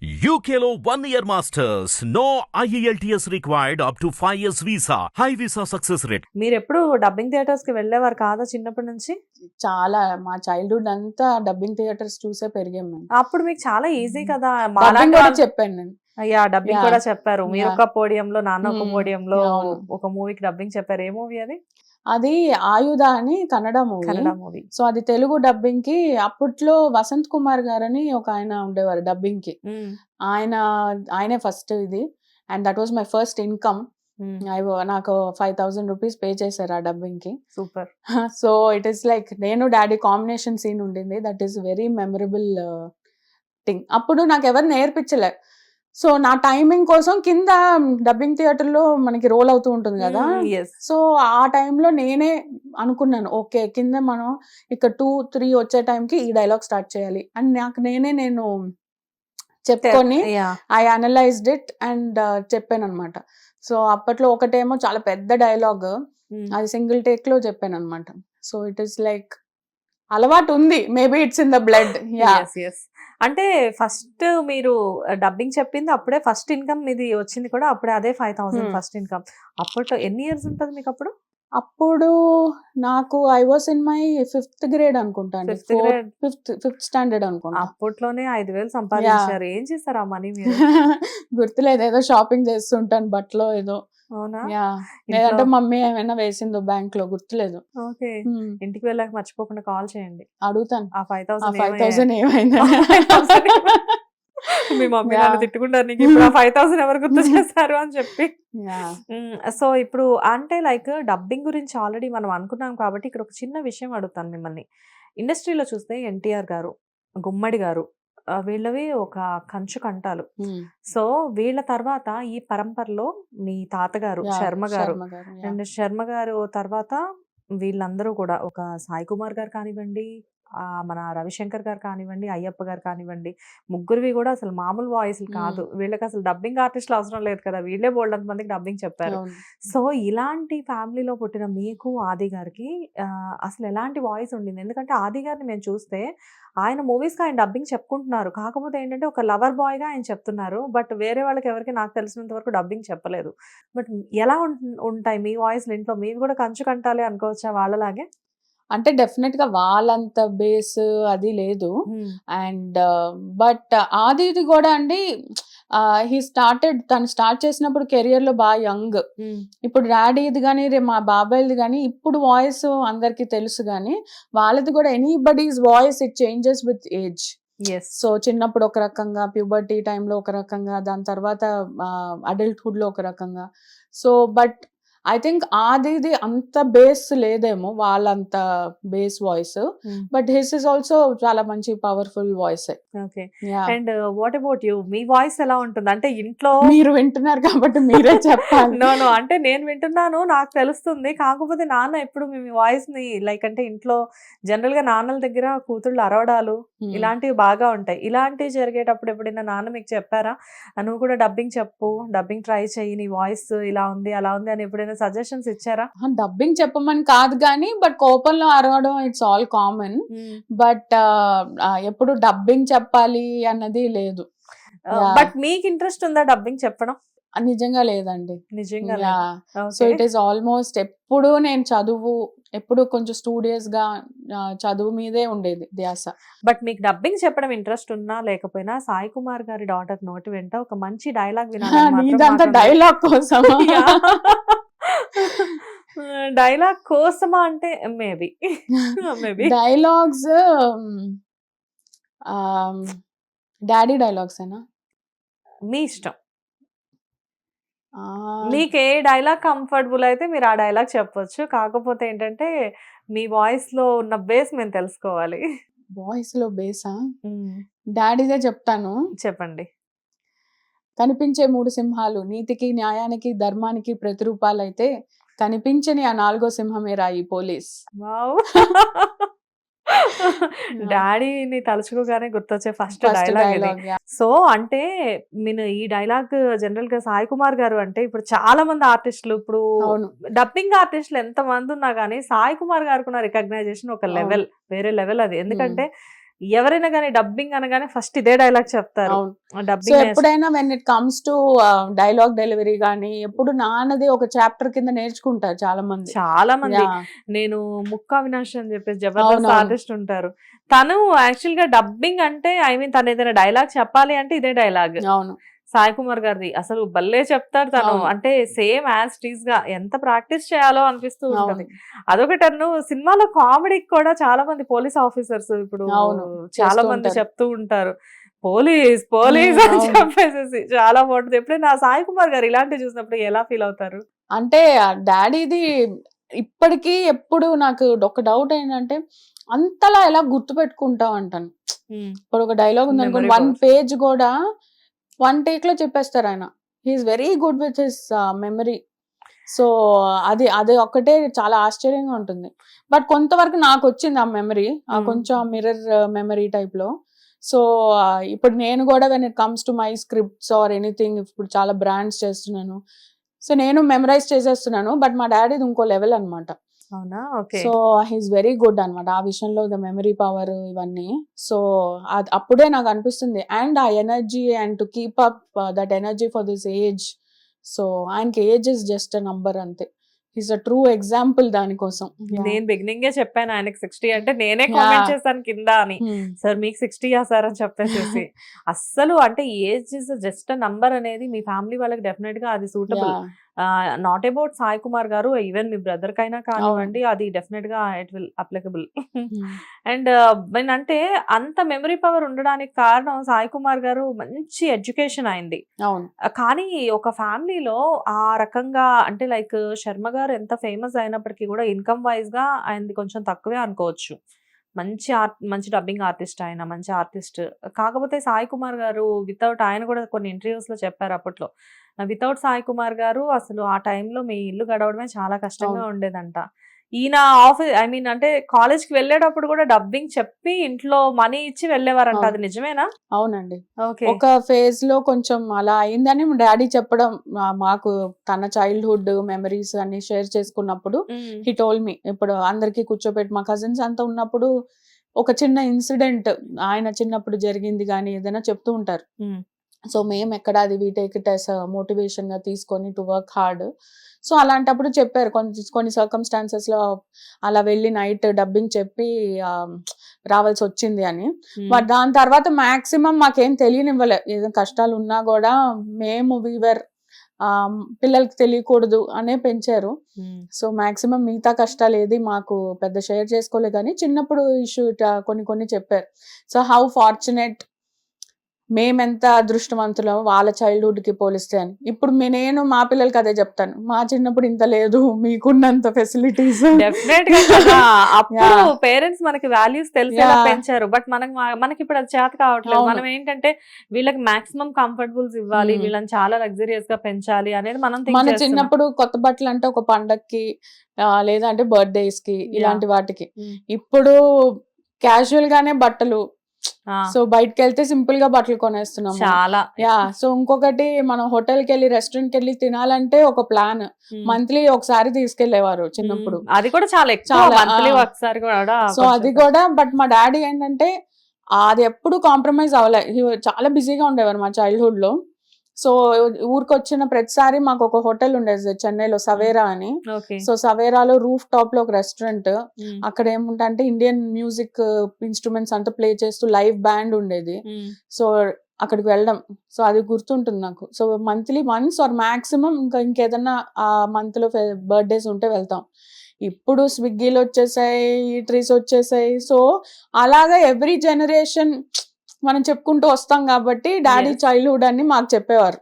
UKLO 1 year masters. No IELTS required up to 5 years visa. High visa success rate. మీరు ఎప్పుడు dubbing theatres కి వెళ్ళేవారు కాదా చిన్నప్పటి నుంచి? చాలా మా చైల్డ్హుడ్ అంతా డబ్బింగ్ థియేటర్స్ చూసే పెరిగాం మేము. అప్పుడు మీకు చాలా ఈజీ కదా. డబ్బింగ్ కూడా చెప్పాను నేను. అయ్యా డబ్బింగ్ Yeah. కూడా చెప్పారు. మీరు Yeah. ఒక పోడియంలో, నాన్న ఒక పోడియంలో అవును. ఒక మూవీకి డబ్బింగ్ చెప్పారు. ఏ మూవీ అది? అది ఆయుధ అని Kannada Kannada movie. Movie. So అది తెలుగు డబ్బింగ్ కి అప్పట్లో వసంత్ కుమార్ గారని ఒక ఆయన ఉండేవారు డబ్బింగ్ కి. ఆయనే ఫస్ట్ ఇది. And that was my first income. నాకు 5,000 రూపీస్ పే చేశారు ఆ డబ్బింగ్ కి. Super. So it is like నేను డాడీ కాంబినేషన్ సీన్ ఉండింది. That is very memorable thing. అప్పుడు నాకు ఎవరు నేర్పించలే. సో నా టైమింగ్ కోసం కింద డబ్బింగ్ థియేటర్ లో మనకి రోల్ అవుతూ ఉంటుంది కదా. సో ఆ టైంలో నేనే అనుకున్నాను, ఓకే కింద మనం ఇక్కడ 2-3 వచ్చే టైంకి ఈ డైలాగ్ స్టార్ట్ చేయాలి అని నేను చెప్పుకొని ఐ అనలైజ్డ్ ఇట్ అండ్ చెప్పాను అనమాట. సో అప్పట్లో ఒకటేమో చాలా పెద్ద డైలాగ్, అది సింగిల్ టేక్ లో చెప్పాను అనమాట. సో ఇట్ ఈస్ లైక్ అలవాటు ఉంది, maybe it's in the blood. అంటే ఫస్ట్ మీరు డబ్బింగ్ చెప్పింది అప్పుడే, ఫస్ట్ ఇన్కమ్ ఇది వచ్చింది కూడా అప్పుడే, అదే 5,000 ఫస్ట్ ఇన్కమ్. అప్పట్లో ఎన్ని ఇయర్స్ ఉంటుంది మీకు అప్పుడు? అప్పుడు నాకు I was in my 5th grade అనుకుంటాను, 5th standard అనుకుంటా. అప్పట్లోనే 5,000 సంపాదించారు. ఏం చేస్తారు ఆ మనీ మీరు? గుర్తులేదు, ఏదో షాపింగ్ చేస్తుంటాను బట్టలో ఏదో. అవునా? లేదంటే మమ్మీ ఏమైనా వేసిందో బ్యాంక్ లో, గుర్తులేదు. ఓకే. ఇంటికి వెళ్ళాక మర్చిపోకుండా కాల్ చేయండి, అడుగుతాను ఆ 5,000 5,000 ఏమైందా. మీ మమ్మీ నన్ను తిట్టుకుంటారు, నీకు ఇప్పుడు ఆ 5,000 ఎవరు గుర్తు చేస్తారు అని చెప్పి. సో ఇప్పుడు అంటే లైక్ డబ్బింగ్ గురించి ఆల్రెడీ మనం అనుకున్నాం కాబట్టి ఇక్కడ ఒక చిన్న విషయం అడుగుతాను మిమ్మల్ని. ఇండస్ట్రీలో చూస్తే ఎన్టీఆర్ గారు, గుమ్మడి గారు, వీళ్ళవి ఒక కంచు కంటాలు. సో వీళ్ళ తర్వాత ఈ పరంపరలో మీ తాతగారు శర్మ గారు, అండ్ శర్మ గారు తర్వాత వీళ్ళందరూ కూడా, ఒక సాయి కుమార్ గారు కానివ్వండి, మన రవిశంకర్ గారు కానివ్వండి, అయ్యప్ప గారు కానివ్వండి, ముగ్గురివి కూడా అసలు మామూలు వాయిస్లు కాదు. వీళ్ళకి అసలు డబ్బింగ్ ఆర్టిస్టులు అవసరం లేదు కదా, వీళ్ళే బోల్డంత మందికి డబ్బింగ్ చెప్పారు. సో ఇలాంటి ఫ్యామిలీలో పుట్టిన మీకు ఆది గారికి అసలు ఎలాంటి వాయిస్ ఉండింది? ఎందుకంటే ఆది గారిని మేము చూస్తే ఆయన మూవీస్కి ఆయన డబ్బింగ్ చెప్పుకుంటున్నారు, కాకపోతే ఏంటంటే ఒక లవర్ బాయ్గా ఆయన చెప్తున్నారు. బట్ వేరే వాళ్ళకి ఎవరికి నాకు తెలిసినంత వరకు డబ్బింగ్ చెప్పలేదు. బట్ ఎలా ఉంటాయి మీ వాయిస్లు ఇంట్లో? మీవి కూడా కంచు కంటాలి అనుకోవచ్చా వాళ్ళలాగే? అంటే డెఫినెట్ గా వాళ్ళంత బేస్ అది లేదు. అండ్ బట్ ఆదిది కూడా అండి, తను స్టార్ట్ చేసినప్పుడు కెరియర్ లో బాగా యంగ్. ఇప్పుడు డాడీది కానీ మా బాబాయ్ది కానీ ఇప్పుడు వాయిస్ అందరికి తెలుసు, కానీ వాళ్ళది కూడా anybody's voice it changes with age. So చిన్నప్పుడు ఒక రకంగా, ప్యూబర్టీ టైంలో ఒక రకంగా, దాని తర్వాత అడల్ట్హుడ్ లో ఒక రకంగా. సో బట్ ఐ థింక్ ఆదిది అంత బేస్ లేదేమో, వాళ్ళంత base voice. But his is also చాలా మంచి powerful voice. Okay. And what about you? Me voice ఎలా ఉంటుంది? అంటే ఇంట్లో మీరు వింటున్నారు కాబట్టి మీరే చెప్పాలి. నో అంటే నేను వింటున్నాను, నాకు తెలుస్తుంది. కాకపోతే నాన్న ఎప్పుడు మీ వాయిస్ ని లైక్, అంటే ఇంట్లో జనరల్ గా నాన్నల దగ్గర కూతుళ్ళు అరవడాలు ఇలాంటివి బాగా ఉంటాయి. ఇలాంటివి జరిగేటప్పుడు ఎప్పుడైనా నాన్న మీకు చెప్పారా, నువ్వు కూడా డబ్బింగ్ చెప్పు, డబ్బింగ్ ట్రై చెయ్యి, నీ వాయిస్ ఇలా ఉంది అలా ఉంది అని ఎప్పుడైనా సజెషన్స్ ఇచ్చారా? డబ్బింగ్ చెప్పమని కాదు కానీ, బట్ కోపంలో అరవడం ఇట్స్ ఆల్ కామన్. బట్ ఎప్పుడు డబ్బింగ్ చెప్పాలి అన్నది లేదు. బట్ మీకు ఇంట్రెస్ట్ ఉందా డబ్బింగ్ చెప్పడం? నిజంగా లేదండి, నిజంగా. సో ఇట్ ఈస్ ఆల్మోస్ట్ ఎప్పుడు నేను చదువు, ఎప్పుడు కొంచెం స్టూడియస్ గా చదువు మీదే ఉండేది ధ్యాస. బట్ మీకు డబ్బింగ్ చెప్పడం ఇంట్రెస్ట్ ఉన్నా లేకపోయినా సాయి కుమార్ గారి డాటర్ నోటి వెంట ఒక మంచి డైలాగ్ ఇదంతా డైలాగ్ కోసం. డైలాగ్ కోసమా అంటే మేబీ డైలాగ్స్ డాడీ డైలాగ్స్ ఏనా? మీ ఇష్టం, మీకు ఏ డైలాగ్ కంఫర్టబుల్ అయితే మీరు ఆ డైలాగ్ చెప్పొచ్చు. కాకపోతే ఏంటంటే మీ వాయిస్ లో ఉన్న బేస్ మేము తెలుసుకోవాలి. వాయిస్ లో బేసా? డాడీదే చెప్తాను, చెప్పండి. కనిపించే 3 సింహాలు నీతికి, న్యాయానికి, ధర్మానికి ప్రతిరూపాలైతే కనిపించని ఆ 4వ సింహమే రాయి పోలీస్. డాడీని తలుచుకోగానే గుర్తొచ్చే ఫస్ట్ డైలాగ్. సో అంటే నేను ఈ డైలాగ్ జనరల్ గా సాయి కుమార్ గారు అంటే, ఇప్పుడు చాలా మంది ఆర్టిస్టులు, ఇప్పుడు డబ్బింగ్ ఆర్టిస్టులు ఎంత మంది ఉన్నా కానీ సాయి కుమార్ గారికి ఉన్న రికగ్నైజేషన్ ఒక లెవెల్, వేరే లెవెల్ అది. ఎందుకంటే ఎవరైనా కానీ డబ్బింగ్ అనగానే ఫస్ట్ ఇదే డైలాగ్ చెప్తారు. అవును. సో డబ్బింగ్ ఎప్పుడైనా when it comes to dialogue delivery గానీ ఎప్పుడు నాన్నది ఒక చాప్టర్ కింద నేర్చుకుంటారు చాలా మంది. చాలా మంది. Yeah. నేను ముక్కా అవినాష్ అని చెప్పేసి జబర్దస్త్ అవునవును. ఆర్టిస్ట్ ఉంటారు. తను యాక్చువల్ గా డబ్బింగ్ అంటే తను ఏదైనా డైలాగ్ చెప్పాలి అంటే ఇదే డైలాగ్. అవును. సాయి కుమార్ గారిది అసలు భలే చెప్తాడు తను. అవును. అంటే సేమ్ యాజ్ టీజ్ గా ఎంత ప్రాక్టీస్ చేయాలో అనిపిస్తూ ఉంటది. అవును. అదొకటి. సినిమాలో కామెడీకి కూడా చాలా మంది పోలీస్ ఆఫీసర్స్ ఇప్పుడు అవును. చాలా చేస్తూ మంది ఉంటారు. చెప్తూ ఉంటారు పోలీస్ పోలీస్ అని అవును. చెప్పేసి చాలా బాగుంటుంది. ఎప్పుడైనా సాయి కుమార్ గారు ఇలాంటివి చూసినప్పుడు ఎలా ఫీల్ అవుతారు? అంటే డాడీది ఇప్పటికీ ఎప్పుడు నాకు ఒక డౌట్ ఏంటంటే అంతలా ఎలా గుర్తు పెట్టుకుంటావు అంటాను. ఇప్పుడు ఒక డైలాగ్ ఉంది అనుకోండి, Memory 1 power. పేజ్ కూడా 1 టేక్ లో చెప్పేస్తారు ఆయన. He's very good with his memory. So అది అది ఒక్కటే చాలా ఆశ్చర్యంగా ఉంటుంది. బట్ కొంతవరకు నాకు వచ్చింది ఆ మెమరీ, కొంచెం మిర్రర్ మెమరీ టైప్ లో. సో ఇప్పుడు నేను కూడా when it comes to my scripts or anything, ఇప్పుడు చాలా బ్రాండ్స్ చేస్తున్నాను. సో నేను మెమరైజ్ చేసేస్తున్నాను. బట్ మా డాడీది ఇంకో లెవెల్ అన్నమాట. అవునా? Okay. So he's very good అన్నమాట ఆ విషయంలో, ద మెమరీ పవర్ ఇవన్నీ. సో అప్పుడే నాకు అనిపిస్తుంది. అండ్ ఆ energy and to keep up that energy for this age. So ఆయనకి age is just a number అంతే. హీస్ అ ట్రూ ఎగ్జాంపుల్ దానికోసం. నేను బిగినింగ్ చెప్పాను ఆయనకి 60 అంటే నేనే కామెంట్ Yeah. చేశాను కింద అని. సార్ మీకు 60 సార్ అని చెప్పేసి అస్సలు అంటే ఏజ్ ఇస్ జస్ట్ నంబర్ అనేది మీ ఫ్యామిలీ వాళ్ళకి డెఫినెట్ గా అది suitable. Not about Sai Kumar గారు, ఈవెన్ మీ బ్రదర్ కైనా కానివ్వండి, అది డెఫినెట్ గా ఇట్ విల్ అప్లికబుల్. అండ్ అంటే అంత మెమరీ పవర్ ఉండడానికి కారణం సాయి కుమార్ గారు మంచి ఎడ్యుకేషన్ అయింది. అవును. కానీ ఒక ఫ్యామిలీలో ఆ రకంగా అంటే లైక్ శర్మ గారు ఎంత ఫేమస్ అయినప్పటికీ కూడా ఇన్కమ్ వైజ్ గా ఆయనది కొంచెం తక్కువే అనుకోవచ్చు. మంచి డబ్బింగ్ ఆర్టిస్ట్, ఆయన మంచి ఆర్టిస్ట్. కాకపోతే సాయి కుమార్ గారు వితౌట్, ఆయన కూడా కొన్ని ఇంటర్వ్యూస్ లో చెప్పారు అప్పట్లో, వితౌట్ సాయి కుమార్ గారు అసలు ఆ టైంలో మీ ఇల్లు గడవడమే చాలా కష్టంగా ఉండేదంట. ఈయన ఆఫీస్ అంటే కాలేజ్ కి వెళ్ళేటప్పుడు కూడా డబ్బింగ్ చెప్పి ఇంట్లో మనీ ఇచ్చి వెళ్ళేవారంట. అది నిజమేనా? అవునండి. ఓకే. ఒక ఫేజ్ లో కొంచెం అలా అయిందని డాడీ చెప్పడం, మాకు తన చైల్డ్హుడ్ మెమరీస్ అన్ని షేర్ చేసుకున్నప్పుడు హీ టోల్డ్ మీ. ఇప్పుడు అందరికి కూర్చోబెట్టి మా కజిన్స్ అంతా ఉన్నప్పుడు ఒక చిన్న ఇన్సిడెంట్ ఆయన చిన్నప్పుడు జరిగింది కానీ ఏదైనా చెప్తూ ఉంటారు. సో మేము ఎక్కడ అది we take it as motivation గా తీసుకొని టు వర్క్ హార్డ్. సో అలాంటప్పుడు చెప్పారు కొన్ని సర్కమ్స్టాన్సెస్ లో అలా వెళ్ళి నైట్ డబ్బింగ్ చెప్పి రావాల్సి వచ్చింది అని. బట్ దాని తర్వాత మాక్సిమం మాకేం తెలియనివ్వలే. ఏదైనా కష్టాలు ఉన్నా కూడా మేము వీవర్ పిల్లలకి తెలియకూడదు అనే పెంచారు. సో మాక్సిమం మిగతా కష్టాలు ఏది మాకు పెద్ద షేర్ చేసుకోలే, కానీ చిన్నప్పుడు ఇష్యూ కొన్ని చెప్పారు. సో హౌ ఫార్చునేట్, మేమెంత అదృష్టవంతులం వాళ్ళ చైల్డ్హుడ్ కి పోలిస్తే అని. ఇప్పుడు నేను మా పిల్లలకి అదే చెప్తాను, మా చిన్నప్పుడు ఇంత లేదు, మీకున్నంత ఫెసిలిటీస్. డెఫినెట్ గా అప్పుడు పేరెంట్స్ మనకి వాల్యూస్ తెలిసేలా పెంచారు. బట్ మనకి ఇప్పుడు అది చేత కావట్లేదు. మనం ఏంటంటే వీళ్ళకి మాక్సిమం కంఫర్టబుల్స్ ఇవ్వాలి, వీళ్ళని చాలా లగ్జరియస్ గా పెంచాలి అనేది మనం మన చిన్నప్పుడు కొత్త బట్టలు అంటే ఒక పండక్కి లేదంటే బర్త్డేస్ కి ఇలాంటి వాటికి. ఇప్పుడు క్యాజువల్ గానే బట్టలు. సో బయటకి వెళ్తే సింపుల్ గా బట్టలు కొనేస్తున్నాం చాలా. సో ఇంకొకటి, మనం హోటల్ కి వెళ్ళి రెస్టారెంట్ కి వెళ్ళి తినాలంటే ఒక ప్లాన్, మంత్లీ ఒకసారి తీసుకెళ్లేవారు చిన్నప్పుడు. అది కూడా చాలా మంత్లీ ఒకసారి కూడా. సో అది కూడా. బట్ మా డాడీ ఏంటంటే అది ఎప్పుడు కాంప్రమైజ్ అవ్వలే. చాలా బిజీగా ఉండేవారు మా చైల్డ్హుడ్ లో. సో ఊరికి వచ్చిన ప్రతిసారి మాకు ఒక హోటల్ ఉండేది చెన్నైలో, సవేరా అని. సో సవేరాలో రూఫ్ టాప్ లో ఒక రెస్టారెంట్. అక్కడ ఏముంటే ఇండియన్ మ్యూజిక్ ఇన్స్ట్రుమెంట్స్ అంతా ప్లే చేస్తూ లైవ్ బ్యాండ్ ఉండేది. సో అక్కడికి వెళ్ళడం, సో అది గుర్తుంటుంది నాకు. So monthly once or maximum ఇంకేదన్నా ఆ మంత్ లో బర్త్డేస్ ఉంటే వెళ్తాం. ఇప్పుడు స్విగ్గీలు వచ్చేసాయి, ఈటరీస్ వచ్చేసాయి. సో అలాగా ఎవ్రీ జనరేషన్ మనం చెప్పుకుంటూ వస్తాం కాబట్టి డాడీ చైల్డ్హుడ్ అని మాకు చెప్పేవారు.